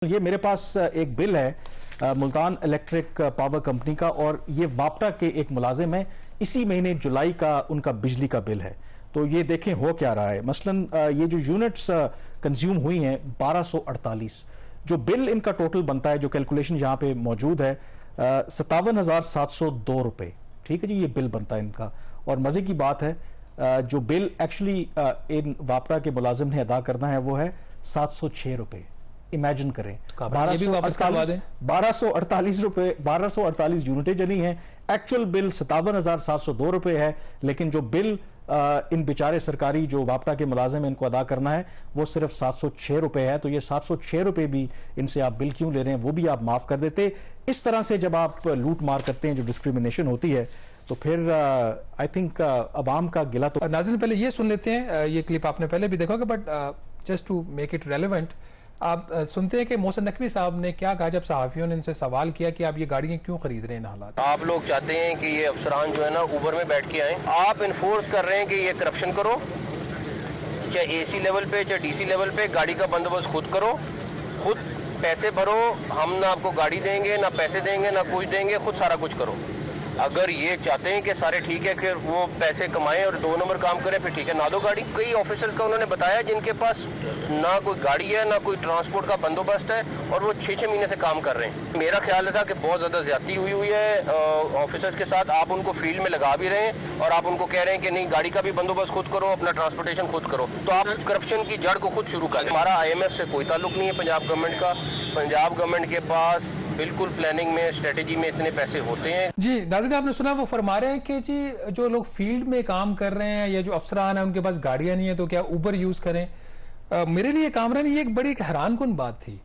ये मेरे पास एक बिल है मुल्तान इलेक्ट्रिक पावर कंपनी का और ये वापटा के एक मुलाजिम है। इसी महीने जुलाई का उनका बिजली का बिल है। तो ये देखें हो क्या रहा है। मसलन ये जो यूनिट्स कंज्यूम हुई हैं 1248, जो बिल इनका टोटल बनता है, जो कैलकुलेशन यहाँ पे मौजूद है 57,702 रुपए। ठीक है जी, ये बिल बनता है इनका। और मजे की बात है जो बिल एक्चुअली इन वापटा के मुलाजिम ने अदा करना है वो है 706 रुपए। इमेजिन करें, 1248 रुपए, 1248 यूनिटें जनी है। एक्चुअल बिल 57,702 रुपए है, लेकिन जो बिल इन बेचारे सरकारी जो वापटा के मुलाजिम इनको अदा करना है वो सिर्फ 706 रुपए है। तो ये 706 रुपए भी इनसे आप बिल क्यों ले रहे हैं, वो भी आप माफ कर देते। इस तरह से जब आप लूट मार करते हैं, जो डिस्क्रिमिनेशन होती है, तो फिर आई थिंक अवाम का गिला तो। नाज़रीन पहले ये सुन लेते हैं, ये क्लिप आपने पहले भी देखा होगा, but just to make it relevant आप सुनते हैं कि मोहसिन नकवी साहब ने क्या कहा जब सहाफियों ने इनसे सवाल किया कि आप ये गाड़ियां क्यों खरीद रहे हैं इन हालात। आप लोग चाहते हैं कि ये अफसरान जो है ना ऊबर में बैठ के आए, आप इन्फोर्स कर रहे हैं कि ये करप्शन करो, चाहे एसी लेवल पे चाहे डीसी लेवल पे, गाड़ी का बंदोबस्त खुद करो, खुद पैसे भरो, हम ना आपको गाड़ी देंगे ना पैसे देंगे ना कुछ देंगे, खुद सारा कुछ करो। अगर ये चाहते हैं कि सारे ठीक है, फिर वो पैसे कमाएं और 2 नंबर काम करें, फिर ठीक है ना दो गाड़ी। कई ऑफिसर्स का उन्होंने बताया जिनके पास ना कोई गाड़ी है ना कोई ट्रांसपोर्ट का बंदोबस्त है और वो 6-6 महीने से काम कर रहे हैं। मेरा ख्याल था कि बहुत ज़्यादा ज्यादती हुई है ऑफिसर्स के साथ। आप उनको फील्ड में लगा भी रहे हैं और आप उनको कह रहे हैं कि नहीं, गाड़ी का भी बंदोबस्त खुद करो, अपना ट्रांसपोर्टेशन खुद करो। तो आप करप्शन की जड़ को खुद शुरू करें। हमारा IMF से कोई ताल्लुक नहीं है पंजाब गवर्नमेंट का। पंजाब गवर्नमेंट के पास बिल्कुल प्लानिंग में, स्ट्रेटेजी में इतने पैसे होते हैं। जी नाज़रीन, आपने सुना वो फरमा रहे हैं कि जी जो लोग फील्ड में काम कर रहे हैं या जो अफसरान है उनके पास गाड़ियां नहीं है तो क्या ऊबर यूज करें। मेरे लिए कामरान ये एक बड़ी हैरानकुन बात थी।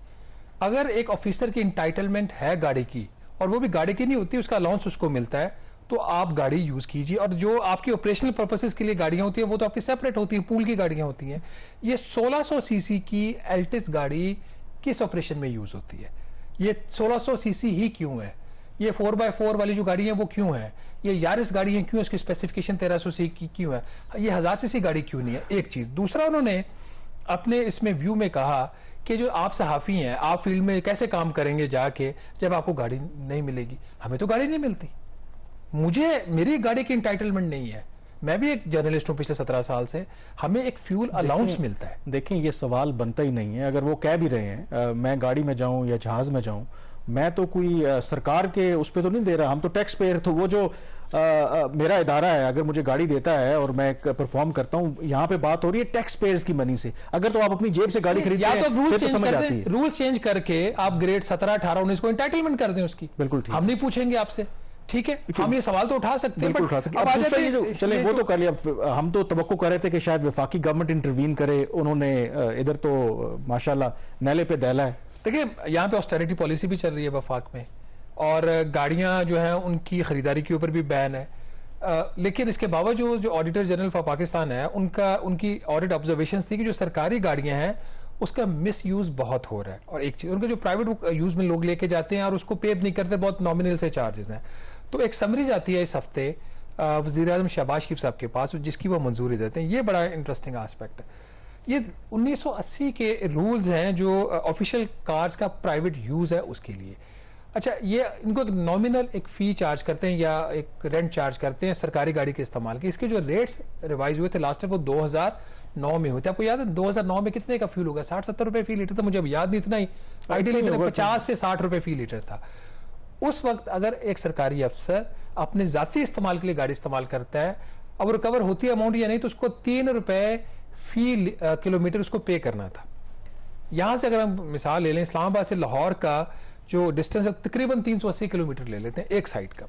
अगर एक ऑफिसर की इंटाइटलमेंट है गाड़ी की और वो भी गाड़ी की नहीं होती, उसका अलाउंस उसको मिलता है, तो आप गाड़ी यूज कीजिए। और जो आपकी ऑपरेशनल पर्पसेस के लिए गाड़ियां होती है वो तो आपकी सेपरेट होती है, पूल की गाड़ियां होती हैं। ये 1600 सीसी की एल्टिस गाड़ी किस ऑपरेशन में यूज होती है? ये 1600 सीसी ही क्यों है? ये 4x4 वाली जो गाड़ी है वो क्यों है? ये यारिस गाड़ी है क्यों? इसकी स्पेसिफिकेशन 1300 सीसी की क्यों है? ये 1000 सीसी गाड़ी क्यों नहीं है? एक चीज। दूसरा, उन्होंने अपने इसमें व्यू में कहा कि जो आप सहाफी हैं, आप फील्ड में कैसे काम करेंगे जाके जब आपको गाड़ी नहीं मिलेगी। हमें तो गाड़ी नहीं मिलती, मेरी गाड़ी की इंटाइटलमेंट नहीं है। मैं भी एक जर्नलिस्ट हूं पिछले 17 साल से। हमें एक फ्यूल अलाउंस मिलता है। देखें, ये सवाल बनता ही नहीं है। अगर वो कह भी रहे हैं मैं गाड़ी में जाऊं या जहाज में जाऊं, मैं तो कोई सरकार के उस पर तो नहीं दे रहा, हम तो टैक्स पेयर। तो वो जो मेरा इदारा है अगर मुझे गाड़ी देता है और मैं परफॉर्म करता हूं, यहाँ पे बात हो रही है टैक्स पेयर्स की मनी से। अगर तो आप अपनी जेब से गाड़ी खरीदते हैं, या तो रूल चेंज करके आप ग्रेड 17, 18, 19 को एंटाइटलमेंट कर दें उसकी। बिल्कुल ठीक, हम नहीं पूछेंगे आपसे, ठीक है? हम ये सवाल तो उठा सकते हैं, बिल्कुल उठा सकते हैं। चले वो तो कर लिया। हम तो तवक्को कर रहे थे कि शायद वफाकी गवर्नमेंट इंटरवीन करे। उन्होंने इधर तो माशाल्लाह नैले पे दैला है। देखिए, यहाँ पे ऑस्टेरिटी पॉलिसी भी चल रही है वफाक में और गाड़ियां जो हैं उनकी खरीदारी के ऊपर भी बैन है। लेकिन इसके बावजूद जो ऑडिटर जनरल फॉर पाकिस्तान है उनकी ऑडिट ऑब्जर्वेशंस थी कि जो सरकारी गाड़ियां हैं उसका मिस यूज बहुत हो रहा है। और एक चीज, उनके जो प्राइवेट यूज में लोग लेके जाते हैं और उसको पे नहीं करते, बहुत नॉमिनल से चार्जेस हैं। तो एक समरी जाती है इस हफ्ते वज़ीर आज़म शहबाज शरीफ साहब के पास, जिसकी वो मंजूरी देते हैं। ये बड़ा इंटरेस्टिंग एस्पेक्ट है। ये 1980 के रूल्स हैं जो ऑफिशियल कार्स का प्राइवेट यूज है उसके लिए। अच्छा, ये इनको एक नॉमिनल एक फी चार्ज करते हैं या एक रेंट चार्ज करते हैं सरकारी गाड़ी के इस्तेमाल के। इसके जो रेट्स रिवाइज हुए थे लास्ट टाइम वो 2009 में हुए थे। आपको याद है 2009 में कितने का फ्यूल होगा? 60-70 रुपए फी लीटर था, मुझे अब याद नहीं, इतना ही आइडियली 50 से 60 रुपए फी लीटर था उस वक्त। अगर एक सरकारी अफसर अपने जाती इस्तेमाल के लिए गाड़ी इस्तेमाल करता है, अब रिकवर होती है अमाउंट या नहीं, तो उसको 3 रुपए फी किलोमीटर उसको पे करना था। यहां से अगर हम मिसाल ले लें, इस्लामाबाद से लाहौर का जो डिस्टेंस है तकरीबन 380 किलोमीटर ले लेते हैं एक साइड का।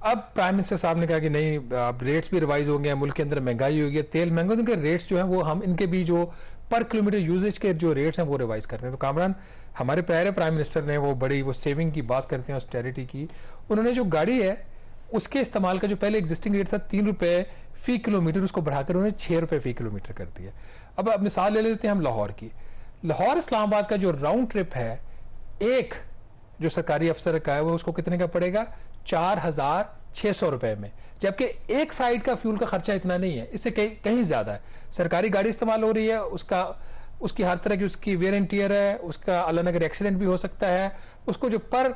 अब प्राइम मिनिस्टर साहब ने कहा कि नहीं, अब रेट्स भी रिवाइज हो गए, मुल्क के अंदर महंगाई हो गई, तेल महंगा, उनके रेट्स जो हैं वो हम इनके भी जो पर किलोमीटर यूजेज के जो रेट्स हैं वो रिवाइज करते हैं। तो कामरान, हमारे प्यारे प्राइम मिनिस्टर ने वो सेविंग की बात करते हैं, ऑस्टेरिटी की। उन्होंने जो गाड़ी है उसके इस्तेमाल का जो पहले एग्जिस्टिंग रेट था 3 रुपए फी किलोमीटर, उसको बढ़ाकर उन्होंने 6 रुपए फी किलोमीटर कर दिया। अब मिसाल ले लेते हैं हम लाहौर की। लाहौर इस्लामाबाद का जो राउंड ट्रिप है एक जो सरकारी अफसर का है वो उसको कितने का पड़ेगा? 4,600 रुपए में। जबकि एक साइड का फ्यूल का खर्चा इतना नहीं है, इससे कहीं ज्यादा है। सरकारी गाड़ी इस्तेमाल हो रही है, उसका उसकी हर तरह की उसकी वेयर एंड टियर है, उसका अल्लाह नगर एक्सीडेंट भी हो सकता है, उसको जो पर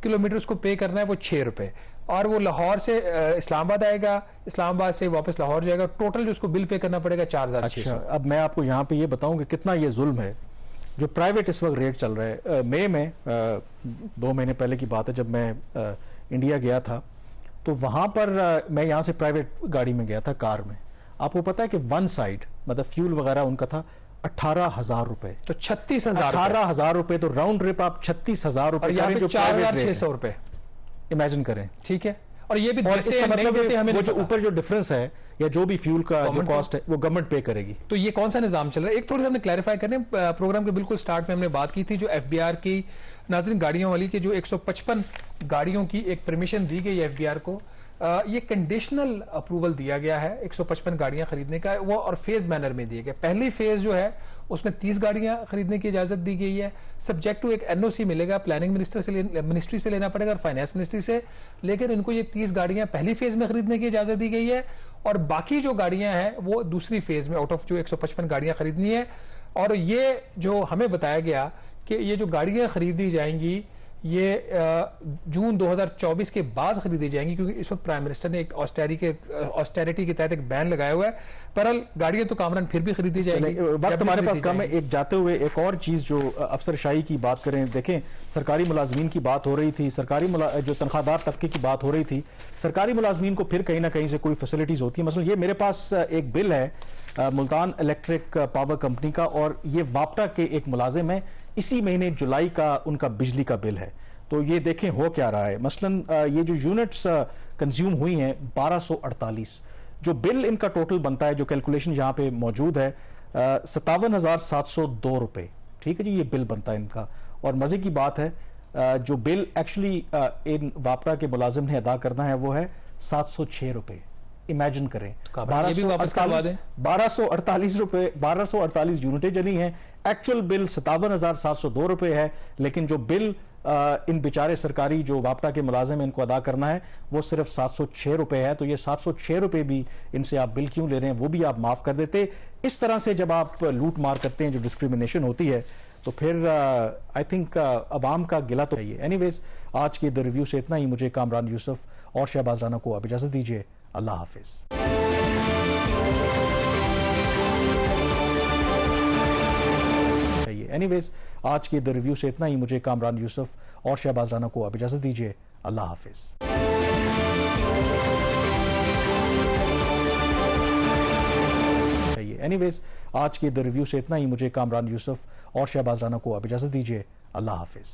किलोमीटर उसको पे करना है वो 6 रुपए, और वो लाहौर से इस्लामाबाद आएगा, इस्लामाबाद से वापस लाहौर जाएगा, टोटल जो उसको बिल पे करना पड़ेगा 4600। अच्छा, अब मैं आपको यहाँ पे ये बताऊं कि कितना ये जुल्म है जो प्राइवेट इस वक्त रेट चल रहा है। मई में 2 महीने पहले की बात है, जब मैं इंडिया गया था तो वहां पर मैं यहाँ से प्राइवेट गाड़ी में गया था, कार में। आपको पता है कि वन साइड मतलब फ्यूल वगैरह उनका था 18,000 रुपए, तो 36,000, 18,000 रुपए, तो राउंड ट्रिप आप 36,000 रुपए और यहाँ पे जो 4,600 रुपए, इमेजिन करें। ठीक है। और ये भी और देते इसका हैं, नहीं मतलब देते हमें वो नहीं जो पता। ऊपर जो डिफरेंस है या जो भी फ्यूल का जो Government कॉस्ट है वो गवर्नमेंट पे करेगी। तो ये कौन सा निजाम चल रहा है, एक थोड़ी सा हमने क्लैरिफाई करने, प्रोग्राम के बिल्कुल स्टार्ट में हमने बात की थी जो एफबीआर की नाज़रीन गाड़ियों वाली के जो 155 गाड़ियों की एक परमिशन दी गई एफबीआर को, ये कंडीशनल अप्रूवल दिया गया है 155 गाड़ियां खरीदने का, वो और फेज मैनर में दिए गए। पहली फेज जो है उसमें 30 गाड़ियां खरीदने की इजाजत दी गई है, सब्जेक्ट टू एक एनओसी मिलेगा, प्लानिंग मिनिस्ट्री से लेना पड़ेगा और फाइनेंस मिनिस्ट्री से, लेकिन इनको ये 30 गाड़ियां पहली फेज में खरीदने की इजाजत दी गई है, और बाकी जो गाड़ियां हैं वो दूसरी फेज में आउट ऑफ जो 155 गाड़ियां खरीदनी है। और ये जो हमें बताया गया कि ये जो गाड़ियां खरीदी जाएंगी ये जून 2024 के बाद खरीदी जाएंगी, क्योंकि इस वक्त प्राइम मिनिस्टर ने एक ऑस्टेरिटी के तहत एक बैन लगाया हुआ है। परल गाड़ियां तो कामरान फिर भी खरीदी जाएंगी। वक्त हमारे पास कम है, एक जाते हुए एक और चीज जो अफसरशाही की बात करें, देखें सरकारी मुलाजमीन की बात हो रही थी, जो तनख्वाहदार तबके की बात हो रही थी, सरकारी मुलाजमीन को फिर कहीं ना कहीं से कोई फैसिलिटीज होती है। मसलन ये मेरे पास एक बिल है मुल्तान इलेक्ट्रिक पावर कंपनी का, और ये वापटा के एक मुलाजिम है, इसी महीने जुलाई का उनका बिजली का बिल है। तो ये देखें हो क्या रहा है। मसलन ये जो यूनिट्स कंज्यूम हुई हैं 1248, जो बिल इनका टोटल बनता है, जो कैलकुलेशन यहाँ पे मौजूद है 57,702 रुपए, ठीक है जी, ये बिल बनता है इनका। और मजे की बात है जो बिल एक्चुअली इन वापरा के मुलाजिम ने अदा करना है वो है 706 रुपए। इमेजिन करें, 1248 रुपए, 1248 यूनिटें जनी है, एक्चुअल बिल 57,702 रुपए है, लेकिन जो बिल इन बेचारे सरकारी जो वापटा के मुलाजिम इनको अदा करना है वो सिर्फ 706 रुपए है। तो ये 706 रुपए भी इनसे आप बिल क्यों ले रहे हैं, वो भी आप माफ कर देते। इस तरह से जब आप लूट मार करते हैं, जो डिस्क्रिमिनेशन होती है, तो फिर आई थिंक अवाम का गिला तो चाहिए। एनीवेज, आज के द रिव्यू से इतना ही। मुझे कामरान यूसुफ और शहबाज राना को अब इजाजत दीजिए। अल्लाह हाफिज। एनीवेज, आज के द रिव्यू से इतना ही। मुझे कामरान यूसुफ और शहबाज राना को अब इजाजत दीजिए। अल्लाह हाफिज। एनीवेज, आज के द रिव्यू से इतना ही। मुझे कामरान यूसुफ और शहबाज राना को अब इजाजत दीजिए। अल्लाह हाफिज।